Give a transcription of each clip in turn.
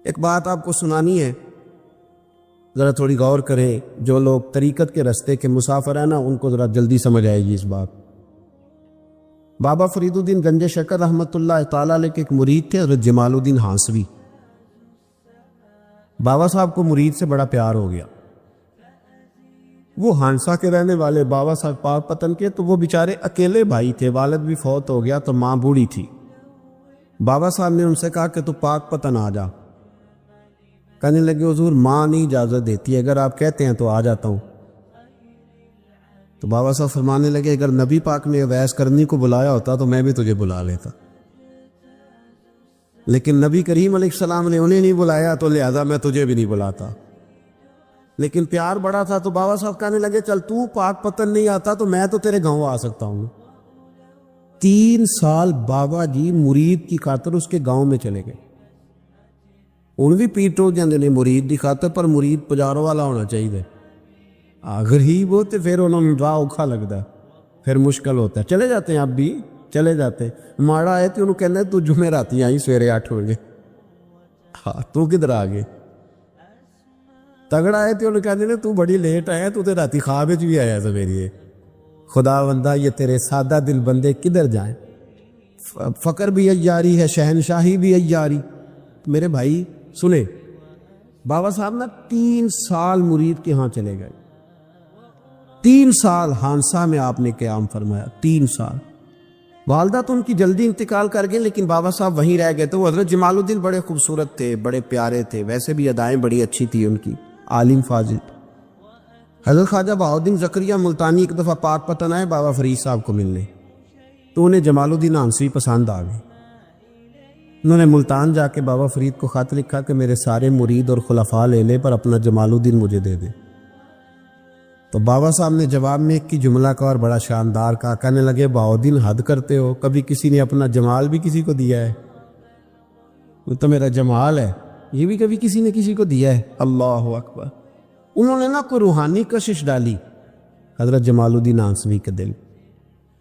ایک بات آپ کو سنانی ہے، ذرا تھوڑی غور کریں، جو لوگ طریقت کے رستے کے مسافر ہیں نا ان کو ذرا جلدی سمجھ آئے گی اس بات۔ بابا فرید الدین گنج شکر رحمۃ اللہ تعالیٰ علیہ کے ایک مرید تھے حضرت جمال الدین ہانسوی۔ بابا صاحب کو مرید سے بڑا پیار ہو گیا۔ وہ ہانسا کے رہنے والے بابا صاحب پاک پتن کے، تو وہ بیچارے اکیلے بھائی تھے، والد بھی فوت ہو گیا تو ماں بوڑھی تھی۔ بابا صاحب نے ان سے کہا کہ تو پاک پتن آ جا۔ کہنے لگے حضور ماں نہیں اجازت دیتی، اگر آپ کہتے ہیں تو آ جاتا ہوں۔ تو بابا صاحب فرمانے لگے اگر نبی پاک نے اویس کرنی کو بلایا ہوتا تو میں بھی تجھے بلا لیتا، لیکن نبی کریم علیہ السلام نے انہیں نہیں بلایا تو لہذا میں تجھے بھی نہیں بلاتا۔ لیکن پیار بڑا تھا تو بابا صاحب کہنے لگے چل تو پاک پتن نہیں آتا تو میں تو تیرے گاؤں آ سکتا ہوں۔ 3 سال بابا جی مرید کی خاطر اس کے گاؤں میں چلے گئے۔ ان بھی پیٹو جاندے نے مرید کی خاطر، پر مرید پجاروں والا ہونا چاہیے۔ غریب ہوتے پھر انہوں نے راہ اوکھا لگتا ہے، پھر مشکل ہوتا ہے۔ چلے جاتے ہیں اب بھی چلے جاتے، ماڑا آئے تو انہوں کہنا تو جمعے راتی آئی سویرے 8 بجے، ہاں تو کدھر آ گئے؟ تگڑا آئے تو انہوں کہتے تو بڑی لیٹ آیا، تو راتی خواب بھی آیا سویرے۔ خدا بندہ یہ تیرے سادہ دل بندے کدھر جائیں؟ فقر بھی عیاری ہے، شہنشاہی بھی عیاری۔ میرے بھائی سنے، بابا صاحب نا 3 سال مرید کے ہاں چلے گئے۔ 3 سال ہانسا میں آپ نے قیام فرمایا، 3 سال۔ والدہ تو ان کی جلدی انتقال کر گئی، لیکن بابا صاحب وہیں رہ گئے۔ تو وہ حضرت جمال الدین بڑے خوبصورت تھے، بڑے پیارے تھے، ویسے بھی ادائیں بڑی اچھی تھی ان کی، عالم فاضل۔ حضرت خواجہ بہاؤالدین زکریا ملتانی ایک دفعہ پاک پتن آئے بابا فرید صاحب کو ملنے، تو انہیں جمال الدین ہانسوی پسند آ گئے۔ انہوں نے ملتان جا کے بابا فرید کو خط لکھا کہ میرے سارے مرید اور خلفاء لے لے پر اپنا جمال الدین مجھے دے دے۔ تو بابا صاحب نے جواب میں ایک کی جملہ کا اور بڑا شاندار کہا، کہنے لگے بہاؤالدین حد کرتے ہو، کبھی کسی نے اپنا جمال بھی کسی کو دیا ہے؟ وہ تو میرا جمال ہے، یہ بھی کبھی کسی نے کسی کو دیا ہے؟ اللہ اکبر۔ انہوں نے نا کوئی روحانی کشش ڈالی حضرت جمال الدین ہانسوی کے دل۔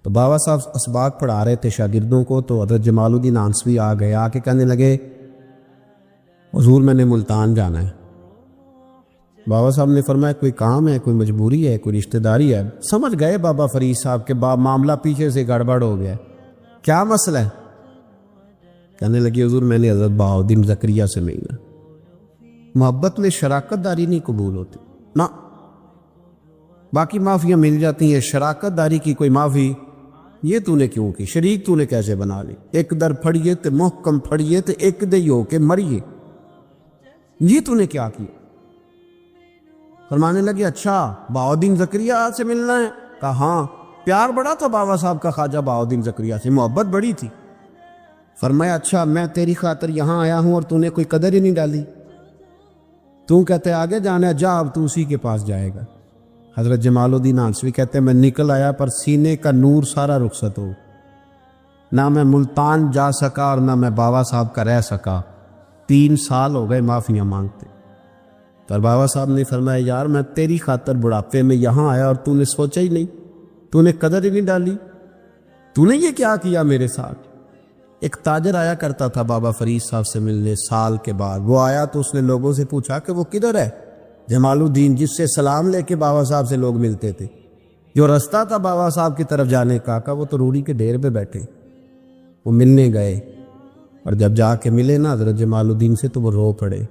تو بابا صاحب اسباق پڑھا رہے تھے شاگردوں کو، تو حضرت جمال الدین ہانسوی آ گئے، آ کے کہنے لگے حضور میں نے ملتان جانا ہے۔ بابا صاحب نے فرمایا کوئی کام ہے، کوئی مجبوری ہے، کوئی رشتہ داری ہے؟ سمجھ گئے بابا فرید صاحب کے معاملہ پیچھے سے گڑبڑ ہو گیا، کیا مسئلہ ہے؟ کہنے لگے حضور میں نے حضرت بہاؤالدین زکریا سے ملنا۔ محبت میں شراکت داری نہیں قبول ہوتی نہ، باقی معافیاں مل جاتی ہیں، شراکت داری کی کوئی معافی یہ تو نے کیوں کی؟ شریک تو نے کیسے بنا لی؟ ایک در پھڑیے تے محکم پھڑیے تے ایک دے ہو کے مریے، یہ تو نے کیا کیا؟ فرمانے لگے اچھا بہاؤالدین زکریا سے ملنا ہے؟ کہا ہاں۔ پیار بڑا تھا بابا صاحب کا خواجہ بہاؤالدین زکریا سے، محبت بڑی تھی۔ فرمایا اچھا میں تیری خاطر یہاں آیا ہوں اور تو نے کوئی قدر ہی نہیں ڈالی، تو کہتے آگے جانا ہے، جا اب تو اسی کے پاس جائے گا۔ حضرت جمال الدین ہانسوی کہتے ہیں میں نکل آیا پر سینے کا نور سارا رخصت ہو، نہ میں ملتان جا سکا اور نہ میں بابا صاحب کا رہ سکا۔ 3 سال ہو گئے معافیاں مانگتے۔ پر بابا صاحب نے فرمایا یار میں تیری خاطر بڑھاپے میں یہاں آیا اور تو نے سوچا ہی نہیں، تو نے قدر ہی نہیں ڈالی، تو نے یہ کیا کیا میرے ساتھ؟ ایک تاجر آیا کرتا تھا بابا فرید صاحب سے ملنے سال کے بعد، وہ آیا تو اس نے لوگوں سے پوچھا کہ وہ کدھر ہے؟ جمال الدین جس سے سلام لے کے بابا صاحب سے لوگ ملتے تھے، جو رستہ تھا بابا صاحب کی طرف جانے کا، وہ تو روڑی کے ڈھیر پہ بیٹھے۔ وہ ملنے گئے اور جب جا کے ملے نا حضرت جمال الدین سے تو وہ رو پڑے۔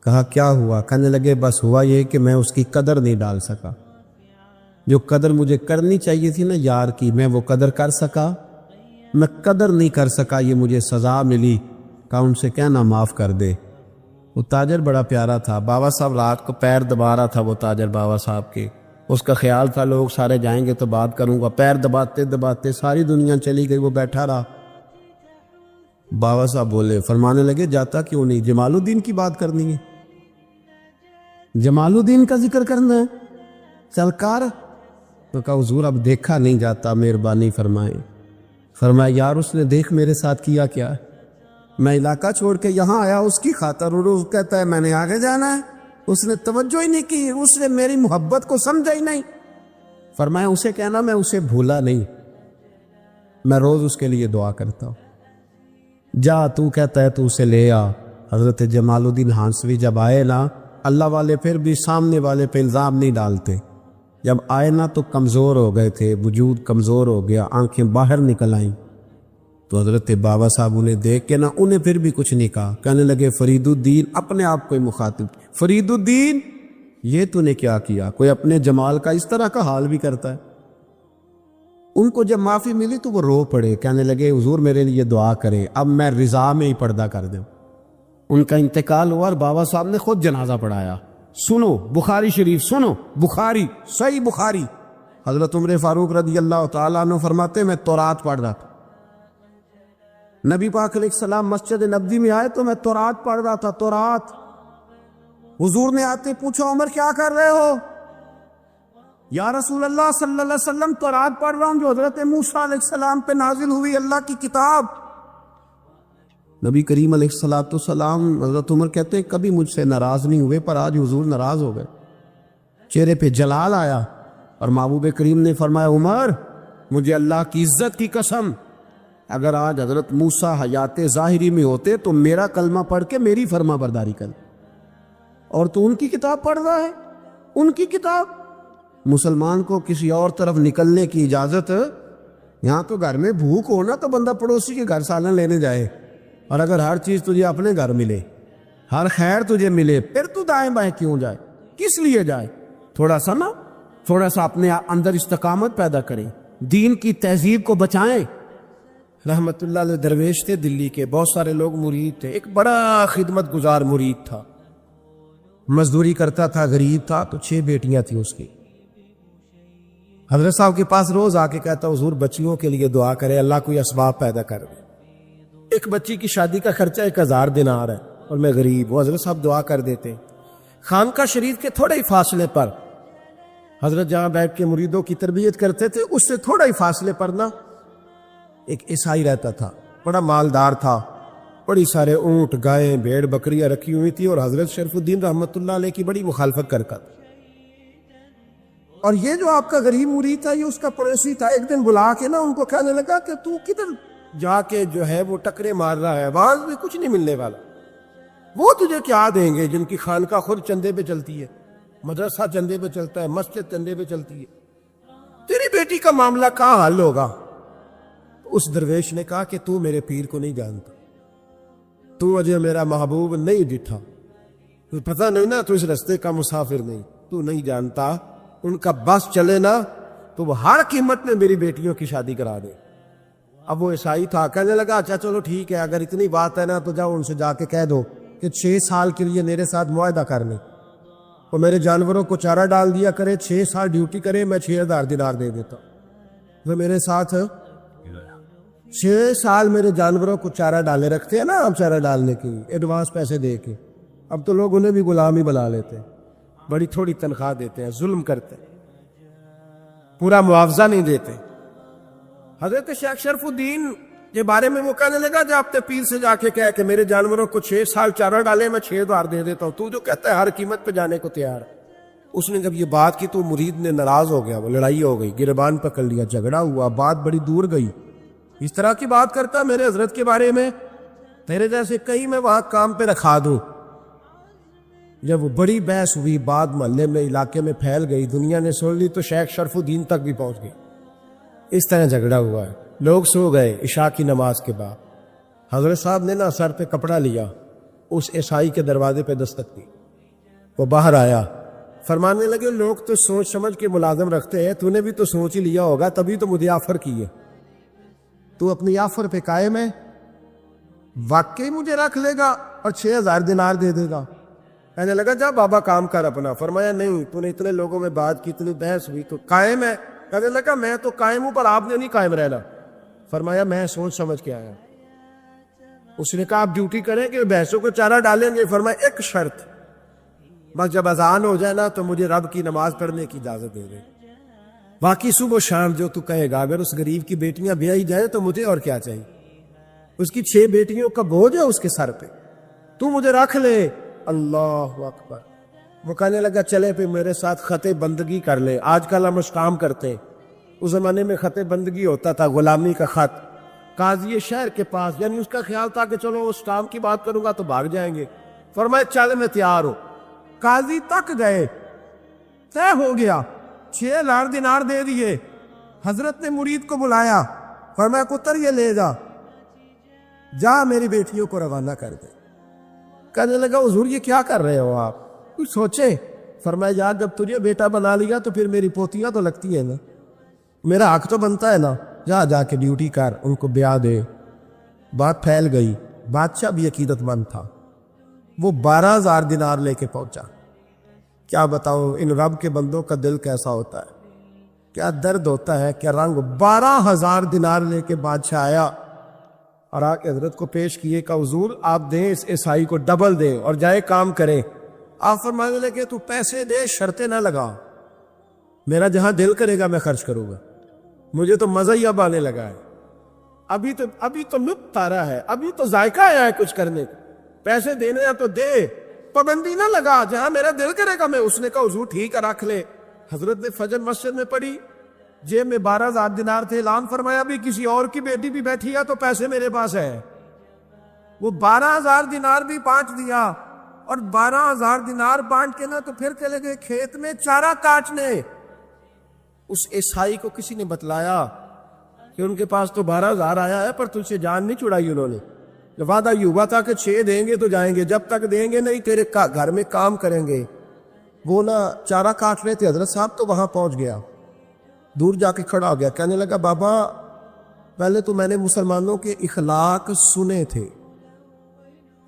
کہا کیا ہوا؟ کہنے لگے بس ہوا یہ کہ میں اس کی قدر نہیں ڈال سکا، جو قدر مجھے کرنی چاہیے تھی نا یار کی، میں وہ قدر کر سکا، میں قدر نہیں کر سکا، یہ مجھے سزا ملی۔ کہا ان سے کہنا معاف کر دے۔ وہ تاجر بڑا پیارا تھا، بابا صاحب رات کو پیر دبا رہا تھا وہ تاجر بابا صاحب کے، اس کا خیال تھا لوگ سارے جائیں گے تو بات کروں گا، پیر دباتے دباتے ساری دنیا چلی گئی، وہ بیٹھا رہا۔ بابا صاحب بولے، فرمانے لگے جاتا کیوں نہیں؟ جمال الدین کی بات کرنی ہے، جمال الدین کا ذکر کرنا ہے، چل کر۔ تو کہا حضور اب دیکھا نہیں جاتا، مہربانی فرمائیں۔ فرمایا یار اس نے دیکھ میرے ساتھ کیا کیا ہے، میں علاقہ چھوڑ کے یہاں آیا اس کی خاطر، اور وہ کہتا ہے میں نے آگے جانا ہے، اس نے توجہ ہی نہیں کی، اس نے میری محبت کو سمجھا ہی نہیں۔ فرمایا اسے کہنا میں اسے بھولا نہیں، میں روز اس کے لیے دعا کرتا ہوں۔ جا تو کہتا ہے تو اسے لے آ، حضرت جمال الدین ہانسوی جب آئے نا، اللہ والے پھر بھی سامنے والے پہ الزام نہیں ڈالتے، جب آئے نا تو کمزور ہو گئے تھے، وجود کمزور ہو گیا، آنکھیں باہر نکل آئیں، تو حضرت بابا صاحب انہیں دیکھ کے نا انہیں پھر بھی کچھ نہیں کہا، کہنے لگے فرید الدین، اپنے آپ کو ہی مخاطب، فرید الدین یہ تو نے کیا کیا؟ کوئی اپنے جمال کا اس طرح کا حال بھی کرتا ہے؟ ان کو جب معافی ملی تو وہ رو پڑے، کہنے لگے حضور میرے لیے دعا کریں، اب میں رضا میں ہی پردہ کر دوں۔ ان کا انتقال ہوا اور بابا صاحب نے خود جنازہ پڑھایا۔ سنو بخاری شریف، سنو بخاری، صحیح بخاری، حضرت عمر فاروق رضی اللہ تعالیٰ عنہ فرماتے میں تورات پڑھ رہا تھا، نبی پاک علیہ السلام مسجد نبوی میں آئے تو میں تورات پڑھ رہا تھا، تورات۔ حضور نے آتے پوچھا عمر کیا کر رہے ہو؟ یا رسول اللہ صلی اللہ علیہ وسلم تورات پڑھ رہا ہوں جو حضرت موسیٰ علیہ السلام پہ نازل ہوئی، اللہ کی کتاب۔ نبی کریم علیہ السلام حضرت عمر کہتے ہیں کبھی مجھ سے ناراض نہیں ہوئے، پر آج حضور ناراض ہو گئے، چہرے پہ جلال آیا، اور محبوب کریم نے فرمایا عمر مجھے اللہ کی عزت کی قسم، اگر آج حضرت موسیٰ حیات ظاہری میں ہوتے تو میرا کلمہ پڑھ کے میری فرما برداری کر، اور تو ان کی کتاب پڑھ رہا ہے، ان کی کتاب۔ مسلمان کو کسی اور طرف نکلنے کی اجازت، یہاں تو گھر میں بھوک ہونا تو بندہ پڑوسی کے گھر سالن لینے جائے، اور اگر ہر چیز تجھے اپنے گھر ملے، ہر خیر تجھے ملے، پھر تو دائیں بائیں کیوں جائے؟ کس لیے جائے؟ تھوڑا سا اپنے اندر استقامت پیدا کریں، دین کی تہذیب کو بچائیں۔ رحمت اللہ علیہ درویش تھے دلی کے، بہت سارے لوگ مرید تھے، ایک بڑا خدمت گزار مرید تھا، مزدوری کرتا تھا، غریب تھا، تو 6 بیٹیاں تھیں اس کی۔ حضرت صاحب کے پاس روز آ کے کہتا حضور بچیوں کے لیے دعا کرے، اللہ کوئی اسباب پیدا کر دے، ایک بچی کی شادی کا خرچہ 1000 دینار ہے اور میں غریب ہوں، حضرت صاحب دعا کر دیتے۔ خانقاہ شریف کے تھوڑے ہی فاصلے پر حضرت جہاں بیٹھ کے مریدوں کی تربیت کرتے تھے، اس سے تھوڑا ہی فاصلے پر نا ایک عیسائی رہتا تھا، بڑا مالدار تھا، بڑی سارے اونٹ، گائیں، بھیڑ، بکریاں رکھی ہوئی تھی، اور حضرت شریف الدین رحمت اللہ علیہ کی بڑی مخالفت کرتا تھا۔ اور یہ جو آپ کا غریب مرید تھا یہ اس کا پڑوسی تھا، ایک دن بلا کے نا ان کو کہنے لگا کہ تو کدھر جا کے جو ہے وہ ٹکرے مار رہا ہے، بعض میں کچھ نہیں ملنے والا، وہ تجھے کیا دیں گے جن کی خانقاہ خود چندے پہ چلتی ہے، مدرسہ چندے پہ چلتا ہے، مسجد چندے پہ چلتی ہے، تیری بیٹی کا معاملہ کہاں حل ہوگا؟ اس درویش نے کہا کہ تو میرے پیر کو نہیں جانتا، تو مجھے میرا محبوب نہیں ڈٹھا، تو پتہ نہیں نا، تو اس رستے کا مسافر نہیں، تو نہیں جانتا، ان کا بس چلے نا تو وہ ہر قیمت میں میری بیٹیوں کی شادی کرا دے۔ اب وہ عیسائی تھا، کہنے لگا اچھا چلو ٹھیک ہے، اگر اتنی بات ہے نا تو جاؤ ان سے جا کے کہہ دو کہ 6 سال کے لیے میرے ساتھ معاہدہ کر لیں، وہ میرے جانوروں کو چارہ ڈال دیا کرے، 6 سال ڈیوٹی کرے، میں 6000 دینار دے دیتا ہوں۔ وہ میرے ساتھ 6 سال میرے جانوروں کو چارہ ڈالے رکھتے ہیں نا، ہم چارہ ڈالنے کے لیے ایڈوانس پیسے دے کے، اب تو لوگ انہیں بھی غلام ہی بنا لیتے ہیں، بڑی تھوڑی تنخواہ دیتے ہیں، ظلم کرتے ہیں، پورا معاوضہ نہیں دیتے۔ حضرت شیخ شرف الدین کے بارے میں وہ کہنے لگا جب اپنے پیر سے جا کے کہہ کہ میرے جانوروں کو 6 سال چارہ ڈالے، میں 6000 دے دیتا ہوں، تو جو کہتا ہے ہر قیمت پہ جانے کو تیار۔ اس نے جب یہ بات کی تو مرید نے ناراض ہو گیا، وہ لڑائی ہو گئی، گربان پکڑ لیا، جھگڑا ہوا، بات بڑی دور گئی، اس طرح کی بات کرتا میرے حضرت کے بارے میں، تیرے جیسے کہیں میں وہاں کام پہ رکھا دوں۔ جب وہ بڑی بحث ہوئی، بات محلے میں، علاقے میں پھیل گئی، دنیا نے سن لی تو شیخ شرف الدین تک بھی پہنچ گئی، اس طرح جھگڑا ہوا ہے۔ لوگ سو گئے عشاء کی نماز کے بعد، حضرت صاحب نے نا سر پہ کپڑا لیا، اس عیسائی کے دروازے پہ دستک دی، وہ باہر آیا، فرمانے لگے لوگ تو سوچ سمجھ کے ملازم رکھتے ہیں، تو نے بھی تو سوچ ہی لیا ہوگا، تبھی تو مجھے آفر کی ہے، تو اپنی آفر پہ قائم ہے، واقعی مجھے رکھ لے گا اور 6000 دینار دے دے گا؟ کہنے لگا جا بابا کام کر اپنا۔ فرمایا نہیں، تو نے اتنے لوگوں میں بات کی، اتنی بحث ہوئی، تو قائم ہے؟ کہنے لگا میں تو قائم ہوں، پر آپ نے نہیں قائم رہنا۔ فرمایا میں سوچ سمجھ کے آیا۔ اس نے کہا آپ ڈیوٹی کریں گے، بحثوں کو چارہ ڈالیں گے؟ فرمایا ایک شرط، بس جب اذان ہو جائے نا تو مجھے رب کی نماز پڑھنے کی اجازت دے دے، باقی صبح و شام جو تو کہے گا۔ اگر اس غریب کی بیٹیاں بیائی جائیں تو مجھے اور کیا چاہیے، اس کی 6 بیٹیوں کا بوجھ ہے اس کے سر پہ، تو مجھے رکھ لے۔ اللہ اکبر۔ وہ کہنے لگا چلے پہ میرے ساتھ خط بندگی کر لے، آج کل ہم اس کام کرتے ہیں، اس زمانے میں خط بندگی ہوتا تھا، غلامی کا خط، قاضی شہر کے پاس، یعنی اس کا خیال تھا کہ چلو اس کام کی بات کروں گا تو بھاگ جائیں گے، فرمایا چل میں تیار ہوں۔ قاضی تک گئے، طے ہو گیا، 6,000 دینار دے دیے۔ حضرت نے مرید کو بلایا، فرمایا پتر یہ لے جا، جا میری بیٹیوں کو روانہ کر دے۔ کہنے لگا حضور یہ کیا کر رہے ہو آپ، کچھ سوچے؟ فرمایا یار جب تجھے بیٹا بنا لیا تو پھر میری پوتیاں تو لگتی ہیں نا، میرا حق تو بنتا ہے نا، جا کے ڈیوٹی کر، ان کو بیاہ دے۔ بات پھیل گئی، بادشاہ بھی عقیدت مند تھا، وہ 12,000 دینار لے کے پہنچا۔ کیا بتاؤں ان رب کے بندوں کا دل کیسا ہوتا ہے، کیا درد ہوتا ہے، کیا رنگ۔ 12,000 دینار لے کے بادشاہ آیا اور آ کے حضرت کو پیش کیے کہ حضور آپ دیں اس عیسائی کو ڈبل دیں اور جائے کام کریں۔ آپ فرمانے لگے تو پیسے دے، شرطیں نہ لگا، میرا جہاں دل کرے گا میں خرچ کروں گا، مجھے تو مزہ ہی اب آنے لگا ہے، ابھی تو لطف آ رہا ہے، ابھی تو ذائقہ آیا ہے کچھ کرنے کا، پیسے دینے ہیں تو دے، پابندی نہ لگا، جہاں میرا دل کرے گا میں۔ اس نے کہا حضور ٹھیک ہے رکھ لے۔ حضرت نے فجر مسجد میں پڑھی، جیب میں 12,000 دینار تھے، اعلان فرمایا بھی کسی اور کی بیٹی بھی بیٹھی ہے تو پیسے میرے پاس ہے۔ وہ 12,000 دینار بھی بانٹ دیا، اور 12,000 دینار بانٹ کے نا تو پھر چلے گئے کھیت میں چارہ کاٹنے۔ اس عیسائی کو کسی نے بتلایا کہ ان کے پاس تو 12,000 آیا ہے پر تجھ سے جان نہیں چھڑائی انہوں نے، وعدہ یہ ہوا تھا کہ 6 دیں گے تو جائیں گے، جب تک دیں گے نہیں تیرے گھر میں کام کریں گے۔ وہ نا چارہ کاٹ رہے تھے، حضرت صاحب تو وہاں پہنچ گیا، دور جا کے کھڑا ہو گیا، کہنے لگا بابا پہلے تو میں نے مسلمانوں کے اخلاق سنے تھے،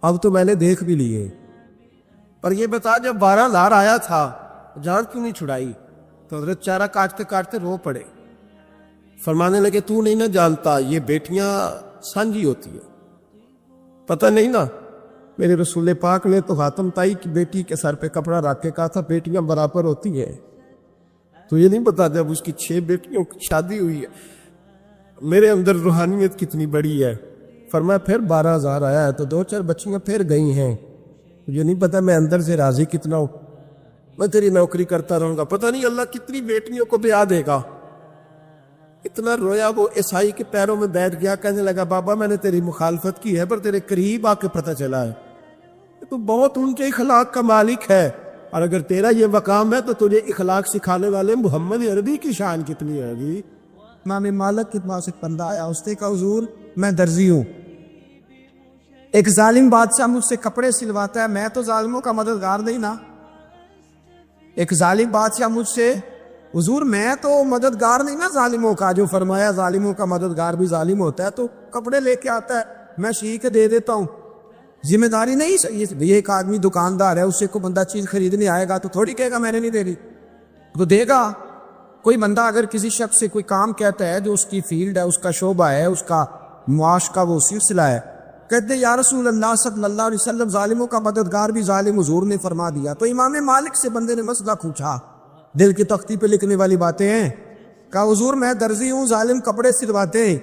اب تو میں نے دیکھ بھی لیے، پر یہ بتا جب 12,000 آیا تھا جان کیوں نہیں چھڑائی؟ تو حضرت چارہ کاٹتے کاٹتے رو پڑے، فرمانے لگے تو نہیں نہ جانتا یہ بیٹیاں سانجھی ہوتی ہیں، پتہ نہیں نا، میرے رسول پاک نے تو خاتم تائی کی بیٹی کے سر پہ کپڑا رکھ کے کہا تھا بیٹیاں برابر ہوتی ہیں، تو یہ نہیں پتا جب اس کی 6 بیٹیوں کی شادی ہوئی ہے میرے اندر روحانیت کتنی بڑی ہے۔ فرمایا پھر 12,000 آیا ہے تو 2-4 بچیاں پھر گئی ہیں، یہ نہیں پتا میں اندر سے راضی کتنا ہوں، میں تیری نوکری کرتا رہوں گا، پتہ نہیں اللہ کتنی بیٹیوں کو بیاہ دے گا۔ اتنا رویا وہ عیسائی کے پیروں میں بیٹھ گیا، کہنے لگا بابا میں نے تیری مخالفت کی ہے پر تیرے قریب آ کے پتہ چلا ہے تو بہت اونچے اخلاق کا مالک ہے، اور اگر تیرا یہ مقام ہے تو تجھے اخلاق سکھانے والے محمد عربی کی شان کتنی ہے گی۔ امام مالک کے پاس ایک بندہ آیا، اس نے کہا حضور میں درزی ہوں، ایک ظالم بادشاہ مجھ سے کپڑے سلواتا ہے، میں تو ظالموں کا مددگار نہیں نا، ایک ظالم بادشاہ مجھ سے، حضور میں تو مددگار نہیں نا ظالموں کا، جو فرمایا ظالموں کا مددگار بھی ظالم ہوتا ہے، تو کپڑے لے کے آتا ہے میں سی کے دے دیتا ہوں، ذمہ داری نہیں۔ یہ ایک آدمی دکاندار ہے، اس سے کوئی بندہ چیز خریدنے آئے گا تو تھوڑی کہے گا میں نے نہیں دے دی، تو دے گا۔ کوئی بندہ اگر کسی شخص سے کوئی کام کہتا ہے جو اس کی فیلڈ ہے، اس کا شعبہ ہے، اس کا معاش کا وہ سلسلہ ہے، کہتے یا رسول اللہ صلی اللہ علیہ وسلم ظالموں کا مددگار بھی ظالم، حضور نے فرما دیا۔ تو امام مالک سے بندے نے مسئلہ پوچھا، دل کی تختی پہ لکھنے والی باتیں ہیں، کہا حضور میں درزی ہوں، ظالم کپڑے سلواتے ہیں،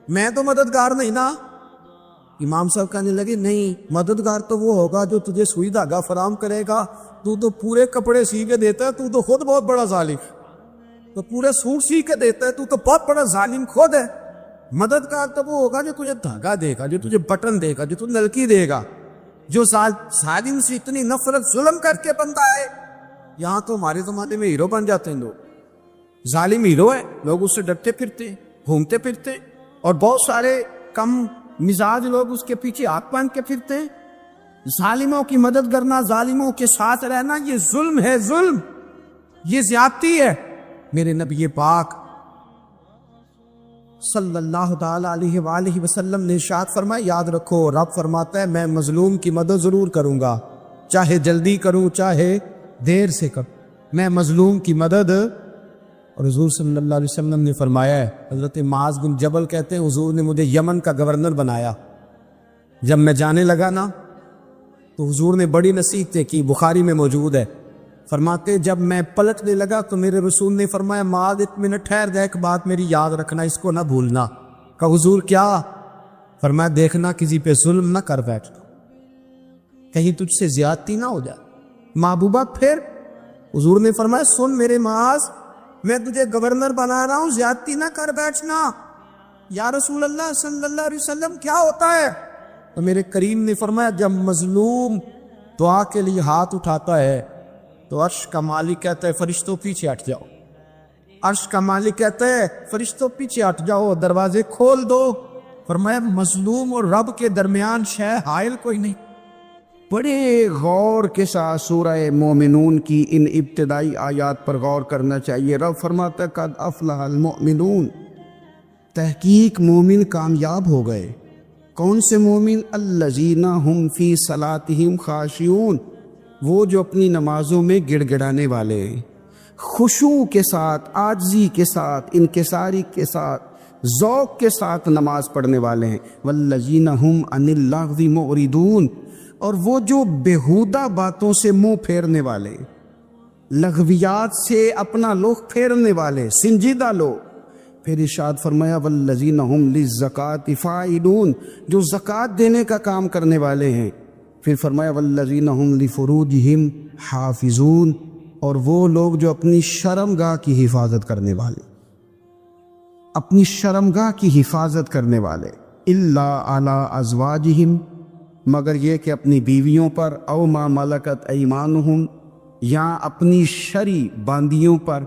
میں تو مددگار نہیں نا۔ امام صاحب کہنے لگے نہیں، مددگار تو وہ ہوگا جو تجھے سوئی دھاگا فراہم کرے گا، تو پورے کپڑے سی کے دیتا ہے، تو خود بہت بڑا ظالم، تو پورے سوٹ سی کے دیتا ہے، تو بہت بڑا ظالم خود ہے۔ مددگار تو وہ ہوگا جو تجھے دھاگا دے گا، جو تجھے بٹن دے گا، جو تجھے نلکی دے گا، جو ظالم سے اتنی نفرت ظلم کر کے بنتا ہے۔ یہاں تو ہمارے زمانے میں ہیرو بن جاتے ہیں لوگ، ظالم ہیرو ہے، لوگ اس سے ڈرتے پھرتے گھومتے پھرتے، اور بہت سارے کم مزاج لوگ اس کے پیچھے ہاتھ باندھ کے پھرتے ہیں۔ ظالموں کی مدد کرنا، ظالموں کے ساتھ رہنا، یہ ظلم ہے، ظلم، یہ زیادتی ہے۔ میرے نبی پاک صلی اللہ تعالی علیہ وآلہ وسلم نے ارشاد فرمایا، یاد رکھو رب فرماتا ہے میں مظلوم کی مدد ضرور کروں گا، چاہے جلدی کروں چاہے دیر سے کروں، میں مظلوم کی مدد۔ اور حضور صلی اللہ علیہ وسلم نے فرمایا ہے، حضرت معاذ بن جبل کہتے ہیں حضور نے مجھے یمن کا گورنر بنایا، جب میں جانے لگا نا تو حضور نے بڑی نصیحتیں کی، بخاری میں موجود ہے، فرماتے جب میں پلٹنے لگا تو میرے رسول نے فرمایا معاذ 1 منٹ ٹھہر جا، ایک بات میری یاد رکھنا، اس کو نہ بھولنا۔ کہا حضور کیا؟ فرمایا دیکھنا کسی پہ ظلم نہ کر بیٹھنا، کہیں تجھ سے زیادتی نہ ہو جائے۔ محبوبہ پھر حضور نے فرمایا سن میرے معاذ، میں تجھے گورنر بنا رہا ہوں، زیادتی نہ کر بیٹھنا، یا رسول اللہ صلی اللہ علیہ وسلم کیا ہوتا ہے؟ تو میرے کریم نے فرمایا جب مظلوم دعا کے لیے ہاتھ اٹھاتا ہے تو عرش کا مالک کہتا ہے فرشتوں پیچھے ہٹ جاؤ. عرش کا مالک کہتا ہے فرشتوں پیچھے ہٹ جاؤ، دروازے کھول دو. فرمایا مظلوم اور رب کے درمیان شے حائل کوئی نہیں. بڑے غور کے ساتھ سورہ مومنون کی ان ابتدائی آیات پر غور کرنا چاہیے. رب فرماتا ہے قد افلح المؤمنون، تحقیق مومن کامیاب ہو گئے. کون سے مومن؟ الذین ہم فی صلاتہم خاشعون، وہ جو اپنی نمازوں میں گڑ گڑانے والے ہیں، خشوع کے ساتھ، عاجزی کے ساتھ، انکساری کے ساتھ، ذوق کے ساتھ نماز پڑھنے والے ہیں. والذین ہم عن اللغو معرضون، اور وہ جو بیہودہ باتوں سے منہ پھیرنے والے، لغویات سے اپنا رخ پھیرنے والے، سنجیدہ لوگ. پھر ارشاد فرمایا والذین ہم للزکاۃ فاعلون، جو زکوٰۃ دینے کا کام کرنے والے ہیں. پھر فرمایا والذین ہم لفروجہم حافظون، اور وہ لوگ جو اپنی شرمگاہ کی حفاظت کرنے والے، اپنی شرمگاہ کی حفاظت کرنے والے. الا علی ازواجہم، مگر یہ کہ اپنی بیویوں پر، او ما ملکت ایمانہم، یا اپنی شرعی باندیوں پر.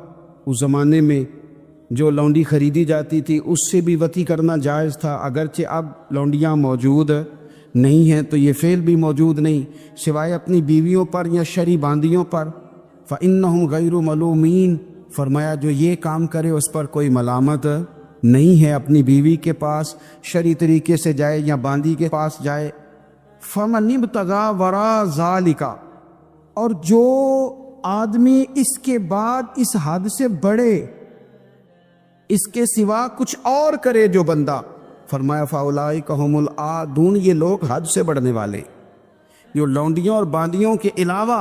اس زمانے میں جو لونڈی خریدی جاتی تھی اس سے بھی وطی کرنا جائز تھا، اگرچہ اب لونڈیاں موجود نہیں ہیں تو یہ فعل بھی موجود نہیں، سوائے اپنی بیویوں پر یا شرعی باندیوں پر. فإنہم غیر ملومین، فرمایا جو یہ کام کرے اس پر کوئی ملامت نہیں ہے. اپنی بیوی کے پاس شرعی طریقے سے جائے یا باندی کے پاس جائے. فمن ابتغى وراء ذلك، اور جو آدمی اس کے بعد اس حد سے بڑھے، اس کے سوا کچھ اور کرے جو بندہ، فرمایا فاولئک هم العادون، یہ لوگ حد سے بڑھنے والے. جو لونڈیوں اور باندیوں کے علاوہ،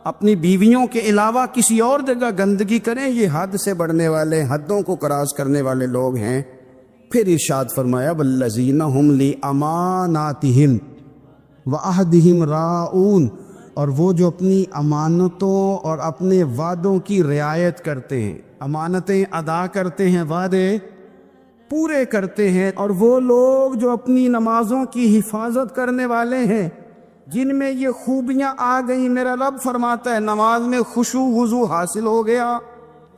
اپنی بیویوں کے علاوہ کسی اور جگہ گندگی کریں، یہ حد سے بڑھنے والے، حدوں کو کراس کرنے والے لوگ ہیں. پھر ارشاد فرمایا والذین هم لاماناتہم وعہدہم راعون، اور وہ جو اپنی امانتوں اور اپنے وعدوں کی رعایت کرتے ہیں، امانتیں ادا کرتے ہیں، وعدے پورے کرتے ہیں. اور وہ لوگ جو اپنی نمازوں کی حفاظت کرنے والے ہیں، جن میں یہ خوبیاں آ گئیں. میرا رب فرماتا ہے نماز میں خشوع وضو حاصل ہو گیا،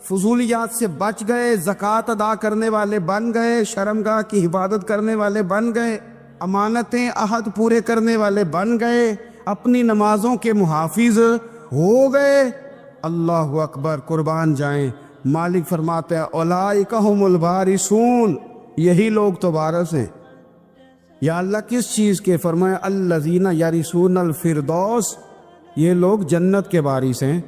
فضولیات سے بچ گئے، زکوٰۃ ادا کرنے والے بن گئے، شرمگاہ کی حفاظت کرنے والے بن گئے، امانتیں عہد پورے کرنے والے بن گئے، اپنی نمازوں کے محافظ ہو گئے. اللہ اکبر، قربان جائیں. مالک فرماتے ہیں اولئک هم الوارثون، یہی لوگ تو وارث ہیں. یا اللہ کس چیز کے؟ فرمایا الذین یرثون الفردوس، یہ لوگ جنت کے وارث ہیں،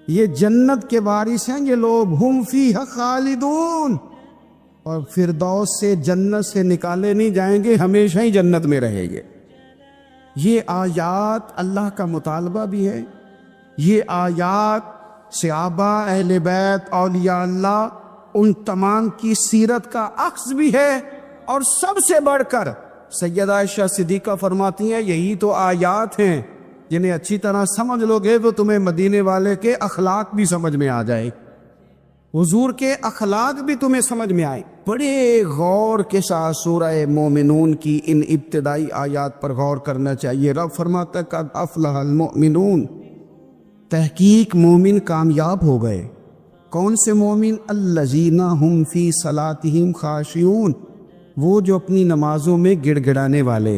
یہ جنت کے وارث ہیں یہ لوگ. ہم فیہا خالدون، اور فردوس سے، جنت سے نکالے نہیں جائیں گے، ہمیشہ ہی جنت میں رہیں گے. یہ آیات اللہ کا مطالبہ بھی ہے، یہ آیات صحابہ، اہل بیت، اولیاء اللہ، ان تمام کی سیرت کا عکس بھی ہے. اور سب سے بڑھ کر سیدہ عائشہ صدیقہ فرماتی ہیں یہی تو آیات ہیں جنہیں اچھی طرح سمجھ لو گے تو تمہیں مدینے والے کے اخلاق بھی سمجھ میں آ جائے، حضور کے اخلاق بھی تمہیں سمجھ میں آئے. بڑے غور کے ساتھ سورہ مومنون کی ان ابتدائی آیات پر غور کرنا چاہیے. رب فرماتا ہے قد افلح المؤمنون، تحقیق مومن کامیاب ہو گئے. کون سے مومن؟ الذین ہم فی صلاتہم خاشعون، وہ جو اپنی نمازوں میں گڑ گڑانے والے،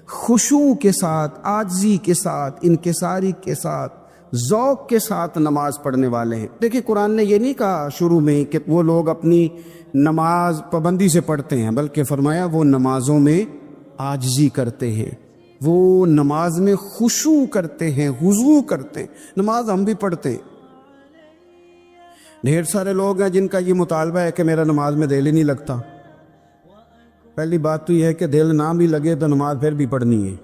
خشوع کے ساتھ، عاجزی کے ساتھ، انکساری کے ساتھ، ذوق کے ساتھ نماز پڑھنے والے ہیں. دیکھیں قرآن نے یہ نہیں کہا شروع میں کہ وہ لوگ اپنی نماز پابندی سے پڑھتے ہیں، بلکہ فرمایا وہ نمازوں میں عاجزی کرتے ہیں، وہ نماز میں خشوع کرتے ہیں، خضوع کرتے ہیں. نماز ہم بھی پڑھتے ہیں، ڈھیر سارے لوگ ہیں جن کا یہ مطالبہ ہے کہ میرا نماز میں دل ہی نہیں لگتا. پہلی بات تو یہ ہے کہ دل نہ بھی لگے تو نماز پھر بھی پڑھنی ہے،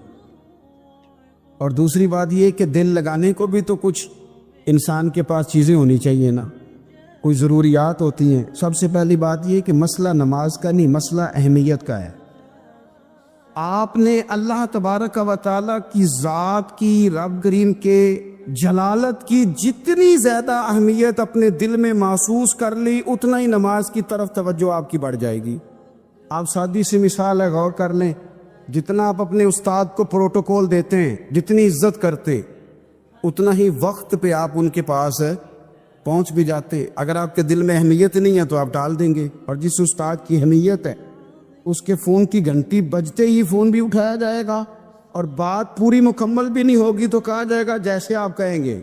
اور دوسری بات یہ کہ دل لگانے کو بھی تو کچھ انسان کے پاس چیزیں ہونی چاہیے نا، کوئی ضروریات ہوتی ہیں. سب سے پہلی بات یہ کہ مسئلہ نماز کا نہیں، مسئلہ اہمیت کا ہے. آپ نے اللہ تبارک و تعالیٰ کی ذات کی، رب کریم کے جلالت کی جتنی زیادہ اہمیت اپنے دل میں محسوس کر لی، اتنا ہی نماز کی طرف توجہ آپ کی بڑھ جائے گی. آپ سادی سی مثال ہے، غور کر لیں، جتنا آپ اپنے استاد کو پروٹوکول دیتے ہیں، جتنی عزت کرتے، اتنا ہی وقت پہ آپ ان کے پاس پہنچ بھی جاتے۔ اگر آپ کے دل میں اہمیت نہیں ہے تو آپ ڈال دیں گے، اور جس استاد کی اہمیت ہے اس کے فون کی گھنٹی بجتے ہی فون بھی اٹھایا جائے گا، اور بات پوری مکمل بھی نہیں ہوگی تو کہا جائے گا جیسے آپ کہیں گے،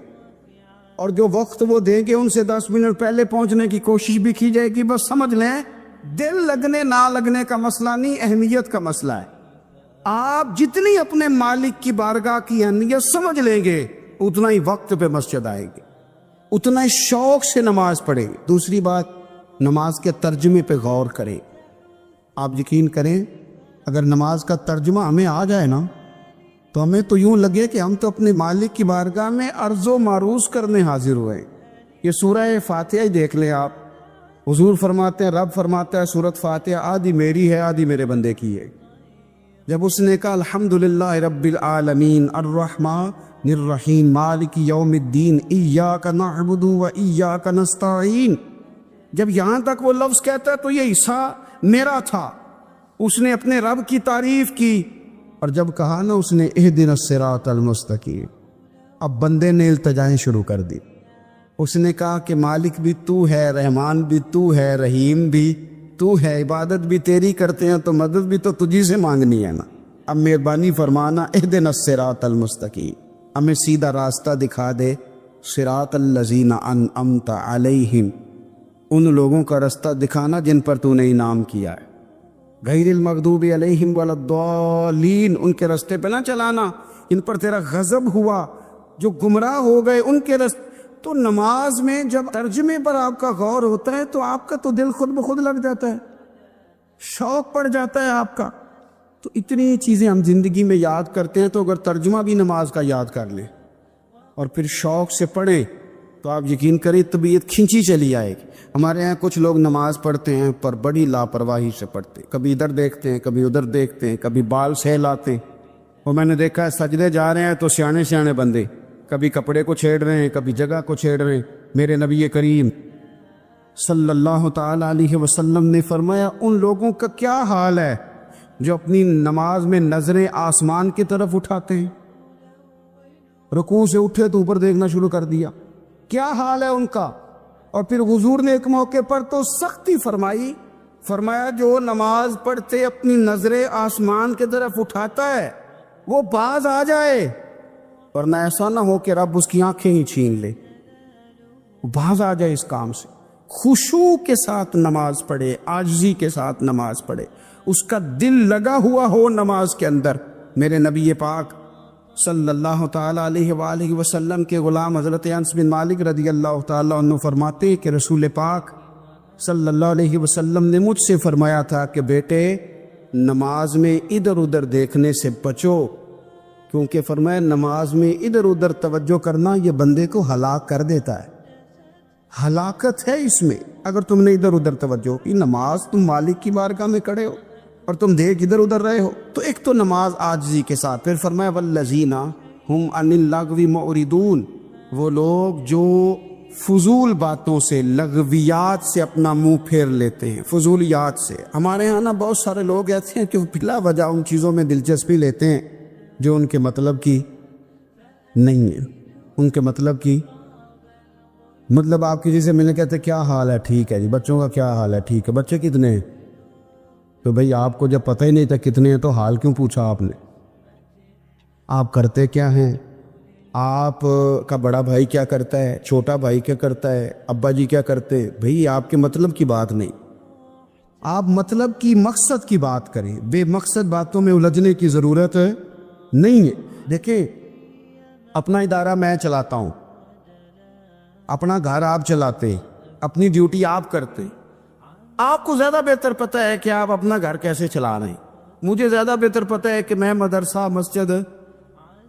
اور جو وقت وہ دیں گے ان سے 10 منٹ پہلے پہنچنے کی کوشش بھی کی جائے گی۔ بس سمجھ لیں، دل لگنے نہ لگنے کا مسئلہ نہیں، اہمیت کا مسئلہ ہے۔ آپ جتنی اپنے مالک کی بارگاہ کی اہمیت سمجھ لیں گے، اتنا ہی وقت پہ مسجد آئے گی، اتنا ہی شوق سے نماز پڑھیں۔ دوسری بات، نماز کے ترجمے پہ غور کریں۔ آپ یقین کریں، اگر نماز کا ترجمہ ہمیں آ جائے نا تو ہمیں تو یوں لگے کہ ہم تو اپنے مالک کی بارگاہ میں عرض و معروض کرنے حاضر ہوئے۔ یہ سورہ فاتحہ ہی دیکھ لیں آپ، حضور فرماتے ہیں، رب فرماتا ہے سورۃ فاتحہ آدھی میری ہے آدھی میرے بندے کی ہے۔ جب اس نے کہا الحمدللہ رب العالمین الرحمن الرحیم مالک یوم الدین ایاک نعبد و ایاک نستعین، جب یہاں تک وہ لفظ کہتا ہے تو یہ حصہ میرا تھا، اس نے اپنے رب کی تعریف کی، اور جب کہا نا اس نے اہدنا الصراط المستقیم، اب بندے نے التجائیں شروع کر دی۔ اس نے کہا کہ مالک بھی تو ہے، رحمان بھی تو ہے، رحیم بھی تو ہے، عبادت بھی تیری کرتے ہیں تو مدد بھی تو تجھی سے مانگنی ہے نا، اب مہربانی فرمانا اہدنا الصراط المستقیم، ہمیں سیدھا راستہ دکھا دے، صراط الذین انعمت علیہم، ان لوگوں کا راستہ دکھانا جن پر تو نے انعام کیا ہے، غیر المغضوب علیہم ولا الضالین، ان کے راستے پہ نہ چلانا ان پر تیرا غضب ہوا، جو گمراہ ہو گئے ان کے راستے۔ تو نماز میں جب ترجمے پر آپ کا غور ہوتا ہے تو آپ کا تو دل خود بخود لگ جاتا ہے، شوق پڑ جاتا ہے آپ کا۔ تو اتنی چیزیں ہم زندگی میں یاد کرتے ہیں، تو اگر ترجمہ بھی نماز کا یاد کر لیں اور پھر شوق سے پڑھیں تو آپ یقین کریں طبیعت کھینچی چلی آئے گی۔ ہمارے ہاں کچھ لوگ نماز پڑھتے ہیں پر بڑی لاپرواہی سے پڑھتے ہیں، کبھی ادھر دیکھتے ہیں کبھی ادھر دیکھتے ہیں، کبھی بال سہلاتے ہیں، اور میں نے دیکھا ہے سجدے جا رہے ہیں تو سیانے سیانے بندے کبھی کپڑے کو چھیڑ رہے ہیں کبھی جگہ کو چھیڑ رہے ہیں۔ میرے نبی کریم صلی اللہ تعالی علیہ وسلم نے فرمایا ان لوگوں کا کیا حال ہے جو اپنی نماز میں نظریں آسمان کی طرف اٹھاتے ہیں، رکوع سے اٹھے تو اوپر دیکھنا شروع کر دیا، کیا حال ہے ان کا۔ اور پھر حضور نے ایک موقع پر تو سختی فرمائی، فرمایا جو نماز پڑھتے اپنی نظریں آسمان کی طرف اٹھاتا ہے وہ باز آ جائے، ورنہ ایسا نہ ہو کہ رب اس کی آنکھیں ہی چھین لے، وہ باز آ جائے اس کام سے۔ خشوع کے ساتھ نماز پڑھے، عاجزی کے ساتھ نماز پڑھے، اس کا دل لگا ہوا ہو نماز کے اندر۔ میرے نبی پاک صلی اللہ تعالیٰ علیہ وآلہ وسلم کے غلام حضرت انس بن مالک رضی اللہ تعالیٰ عنہ فرماتے کہ رسول پاک صلی اللہ علیہ وسلم نے مجھ سے فرمایا تھا کہ بیٹے نماز میں ادھر ادھر دیکھنے سے بچو، کیونکہ فرمایا نماز میں ادھر ادھر توجہ کرنا یہ بندے کو ہلاک کر دیتا ہے، ہلاکت ہے اس میں۔ اگر تم نے ادھر ادھر توجہ کی، نماز تم مالک کی بارگاہ میں کھڑے ہو اور تم دیکھ ادھر ادھر رہے ہو، تو ایک تو نماز عاجزی کے ساتھ۔ پھر فرمایا والذین ہم عن اللغو معرضون، وہ لوگ جو فضول باتوں سے، لغویات سے اپنا منہ پھیر لیتے ہیں، فضولیات سے۔ ہمارے یہاں نا بہت سارے لوگ ایسے ہیں کہ بلا وجہ ان چیزوں میں دلچسپی لیتے ہیں جو ان کے مطلب کی نہیں ہے، ان کے مطلب کی مطلب آپ کسی سے ملنے کہتے کیا حال ہے، ٹھیک ہے جی، بچوں کا کیا حال ہے، ٹھیک ہے، بچے کتنے ہیں؟ تو بھئی آپ کو جب پتہ ہی نہیں تھا کتنے ہیں تو حال کیوں پوچھا آپ نے؟ آپ کرتے کیا ہیں؟ آپ کا بڑا بھائی کیا کرتا ہے، چھوٹا بھائی کیا کرتا ہے، ابا جی کیا کرتے؟ بھئی آپ کے مطلب کی بات نہیں، آپ مطلب کی مقصد کی بات کریں، بے مقصد باتوں میں الجھنے کی ضرورت نہیں ہے۔ دیکھیں اپنا ادارہ میں چلاتا ہوں، اپنا گھر آپ چلاتے، اپنی ڈیوٹی آپ کرتے، آپ کو زیادہ بہتر پتہ ہے کہ آپ اپنا گھر کیسے چلا رہے ہیں، مجھے زیادہ بہتر پتہ ہے کہ میں مدرسہ مسجد،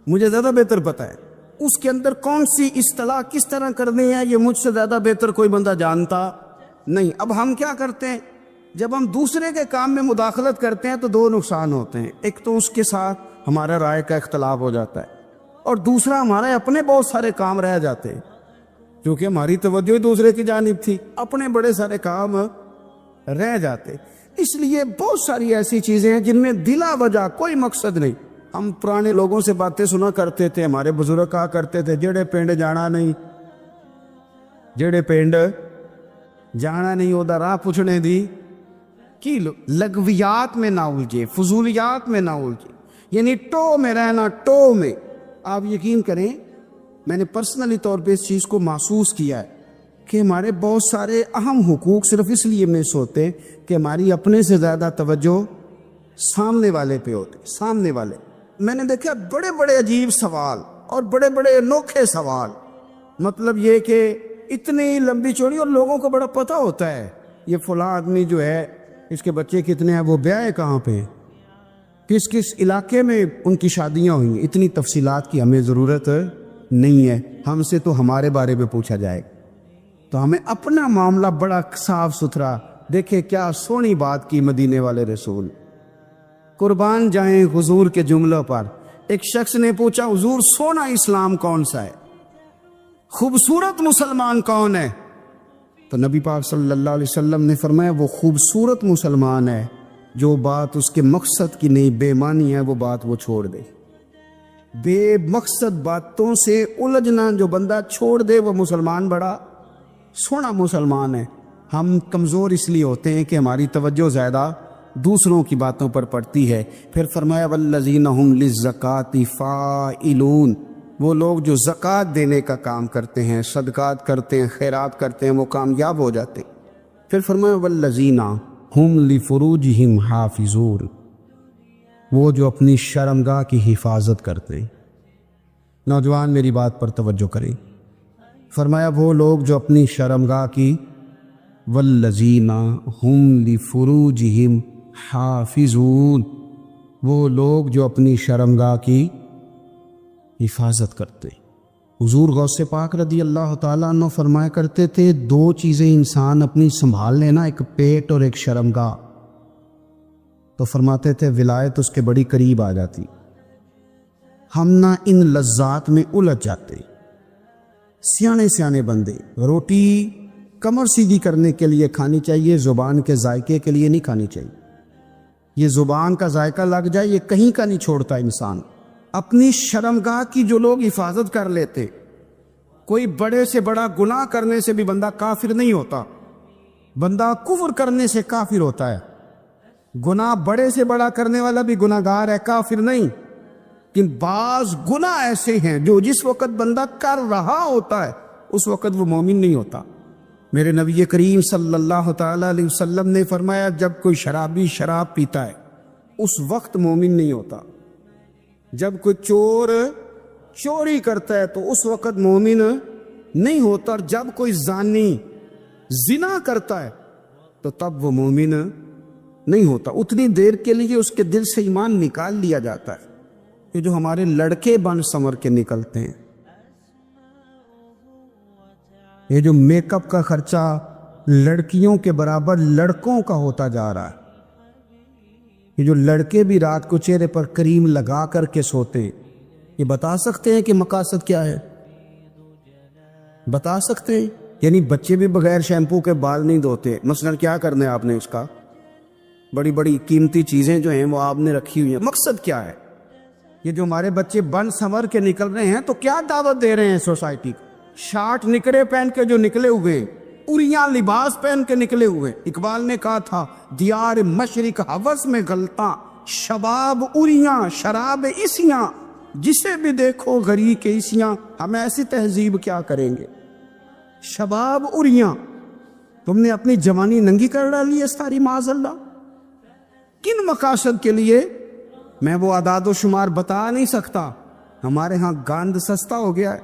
مجھے زیادہ بہتر پتہ ہے اس کے اندر کون سی اصطلاح کس طرح کرنی ہے، یہ مجھ سے زیادہ بہتر کوئی بندہ جانتا نہیں۔ اب ہم کیا کرتے ہیں، جب ہم دوسرے کے کام میں مداخلت کرتے ہیں تو دو نقصان ہوتے ہیں، ایک تو اس کے ساتھ ہمارا رائے کا اختلاف ہو جاتا ہے، اور دوسرا ہمارے اپنے بہت سارے کام رہ جاتے ہیں، کیونکہ ہماری توجہ ہی دوسرے کی جانب تھی، اپنے بڑے سارے کام رہ جاتے۔ اس لیے بہت ساری ایسی چیزیں ہیں جن میں بلا وجہ کوئی مقصد نہیں. ہم پرانے لوگوں سے باتیں سنا کرتے تھے, ہمارے بزرگ کہا کرتے تھے جڑے پنڈ جانا نہیں, جڑے پنڈ جانا نہیں وہ راہ پوچھنے دی کی لغویات میں نہ الجھے, فضولیات میں نہ الجھے, یعنی ٹو میں رہنا, ٹو میں. آپ یقین کریں میں نے پرسنلی طور پہ اس چیز کو محسوس کیا ہے کہ ہمارے بہت سارے اہم حقوق صرف اس لیے مس ہوتے کہ ہماری اپنے سے زیادہ توجہ سامنے والے پہ ہوتے, سامنے والے. میں نے دیکھا بڑے بڑے عجیب سوال اور بڑے بڑے انوکھے سوال, مطلب یہ کہ اتنی لمبی چوڑی, اور لوگوں کو بڑا پتہ ہوتا ہے یہ فلاں آدمی جو ہے اس کے بچے کتنے ہیں, وہ بیاہ کہاں پہ, کس کس علاقے میں ان کی شادیاں ہوئی ہیں. اتنی تفصیلات کی ہمیں ضرورت نہیں ہے, ہم سے تو ہمارے بارے میں پوچھا جائے گا. تو ہمیں اپنا معاملہ بڑا صاف ستھرا. دیکھیں کیا سونی بات کی مدینے والے رسول, قربان جائیں حضور کے جملوں پر. ایک شخص نے پوچھا حضور سونا اسلام کون سا ہے, خوبصورت مسلمان کون ہے؟ تو نبی پاک صلی اللہ علیہ وسلم نے فرمایا وہ خوبصورت مسلمان ہے جو بات اس کے مقصد کی نہیں, بے معنی ہے وہ بات وہ چھوڑ دے. بے مقصد باتوں سے الجھنا جو بندہ چھوڑ دے وہ مسلمان بڑا سونا مسلمان ہے. ہم کمزور اس لیے ہوتے ہیں کہ ہماری توجہ زیادہ دوسروں کی باتوں پر پڑتی ہے. پھر فرمایا والذین هم للزکاۃ فاعلون, وہ لوگ جو زکوٰۃ دینے کا کام کرتے ہیں, صدقات کرتے ہیں, خیرات کرتے ہیں, وہ کامیاب ہو جاتے ہیں. پھر فرمایا والذین هم لفروجہم حافظون, وہ جو اپنی شرمگاہ کی حفاظت کرتے ہیں. نوجوان میری بات پر توجہ کریں. فرمایا وہ لوگ جو اپنی شرمگاہ کی, والذین هم لفروجہم حافظون, وہ لوگ جو اپنی شرمگاہ کی حفاظت کرتے. حضور غوث پاک رضی اللہ تعالیٰ عنہ فرمایا کرتے تھے دو چیزیں انسان اپنی سنبھال لینا, ایک پیٹ اور ایک شرمگاہ. تو فرماتے تھے ولایت اس کے بڑی قریب آ جاتی. ہم نہ ان لذات میں الجھ جاتے. سیانے سیانے بندے روٹی کمر سیدھی کرنے کے لیے کھانی چاہیے, زبان کے ذائقے کے لیے نہیں کھانی چاہیے. یہ زبان کا ذائقہ لگ جائے یہ کہیں کا نہیں چھوڑتا انسان. اپنی شرمگاہ کی جو لوگ حفاظت کر لیتے, کوئی بڑے سے بڑا گناہ کرنے سے بھی بندہ کافر نہیں ہوتا, بندہ کفر کرنے سے کافر ہوتا ہے. گناہ بڑے سے بڑا کرنے والا بھی گناہ گار ہے, کافر نہیں. کہ بعض گناہ ایسے ہیں جو جس وقت بندہ کر رہا ہوتا ہے اس وقت وہ مومن نہیں ہوتا. میرے نبی کریم صلی اللہ تعالیٰ علیہ وسلم نے فرمایا جب کوئی شرابی شراب پیتا ہے اس وقت مومن نہیں ہوتا. جب کوئی چور چوری کرتا ہے تو اس وقت مومن نہیں ہوتا. اور جب کوئی زانی زنا کرتا ہے تو تب وہ مومن نہیں ہوتا. اتنی دیر کے لیے اس کے دل سے ایمان نکال لیا جاتا ہے. یہ جو ہمارے لڑکے بن سنور کے نکلتے ہیں, یہ جو میک اپ کا خرچہ لڑکیوں کے برابر لڑکوں کا ہوتا جا رہا ہے, یہ جو لڑکے بھی رات کو چہرے پر کریم لگا کر کے سوتے, یہ بتا سکتے ہیں کہ مقاصد کیا ہے؟ بتا سکتے ہیں؟ یعنی بچے بھی بغیر شیمپو کے بال نہیں دھوتے. مثلا کیا کرنا ہے آپ نے اس کا؟ بڑی بڑی قیمتی چیزیں جو ہیں وہ آپ نے رکھی ہوئی ہیں. مقصد کیا ہے؟ یہ جو ہمارے بچے بن سنور کے نکل رہے ہیں تو کیا دعوت دے رہے ہیں سوسائٹی کو؟ شارٹ نکرے پہن کے جو نکلے ہوئے, اریاں لباس پہن کے نکلے ہوئے. اقبال نے کہا تھا دیار مشرق ہوس میں غلطاں, شباب اریاں شراب اسیاں, جسے بھی دیکھو غری کے اسیاں. ہم ایسی تہذیب کیا کریں گے؟ شباب اریاں, تم نے اپنی جوانی ننگی کر ڈالی ہے ساری معاذ اللہ. کن مقاصد کے لیے؟ میں وہ اعداد و شمار بتا نہیں سکتا. ہمارے ہاں گاند سستا ہو گیا ہے,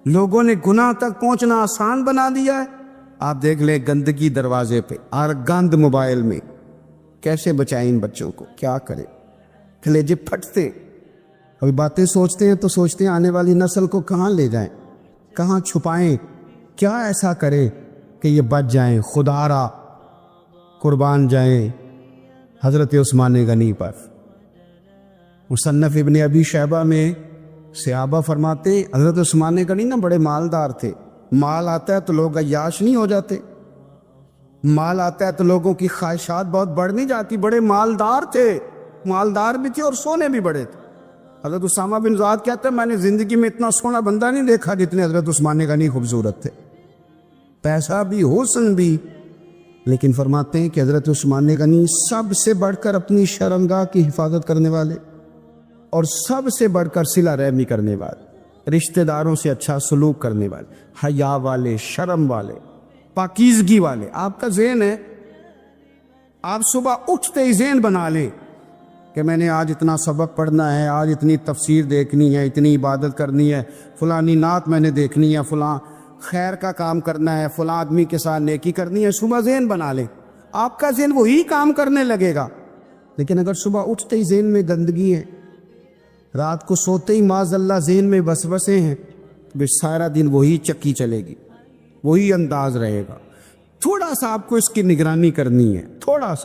لوگوں نے گناہ تک پہنچنا آسان بنا دیا ہے. آپ دیکھ لیں گندگی دروازے پہ اور گند موبائل میں. کیسے بچائیں ان بچوں کو؟ کیا کریں؟ کلیجے پھٹتے. ابھی باتیں سوچتے ہیں تو سوچتے ہیں آنے والی نسل کو کہاں لے جائیں, کہاں چھپائیں, کیا ایسا کرے کہ یہ بچ جائیں. خدا را قربان جائیں حضرت عثمان غنی پر. مصنف ابن ابی شیبہ میں صحابہ فرماتے حضرت عثمان غنی نا بڑے مالدار تھے. مال آتا ہے تو لوگ عیاش نہیں ہو جاتے. مال آتا ہے تو لوگوں کی خواہشات بہت بڑھ نہیں جاتی. بڑے مالدار تھے, مالدار بھی تھے اور سونے بھی بڑے تھے. حضرت اسامہ بن زید کہتے ہیں میں نے زندگی میں اتنا سونا بندہ نہیں دیکھا جتنے حضرت عثمان غنی خوبصورت تھے. پیسہ بھی, حسن بھی, لیکن فرماتے ہیں کہ حضرت عثمان غنی سب سے بڑھ کر اپنی شرمگاہ کی حفاظت کرنے والے اور سب سے بڑھ کر صلہ رحمی کرنے والے, رشتہ داروں سے اچھا سلوک کرنے والے, حیا والے, شرم والے, پاکیزگی والے. آپ کا ذہن ہے, آپ صبح اٹھتے ہی ذہن بنا لیں کہ میں نے آج اتنا سبق پڑھنا ہے, آج اتنی تفسیر دیکھنی ہے, اتنی عبادت کرنی ہے, فلانی نعت میں نے دیکھنی ہے, فلاں خیر کا کام کرنا ہے, فلاں آدمی کے ساتھ نیکی کرنی ہے. صبح ذہن بنا لیں, آپ کا ذہن وہی کام کرنے لگے گا. لیکن اگر صبح اٹھتے ہی ذہن میں گندگی ہے, رات کو سوتے ہی معاذ اللہ ذہن میں وسوسے ہیں, تو سارا دن وہی چکی چلے گی, وہی انداز رہے گا. تھوڑا سا آپ کو اس کی نگرانی کرنی ہے, تھوڑا سا.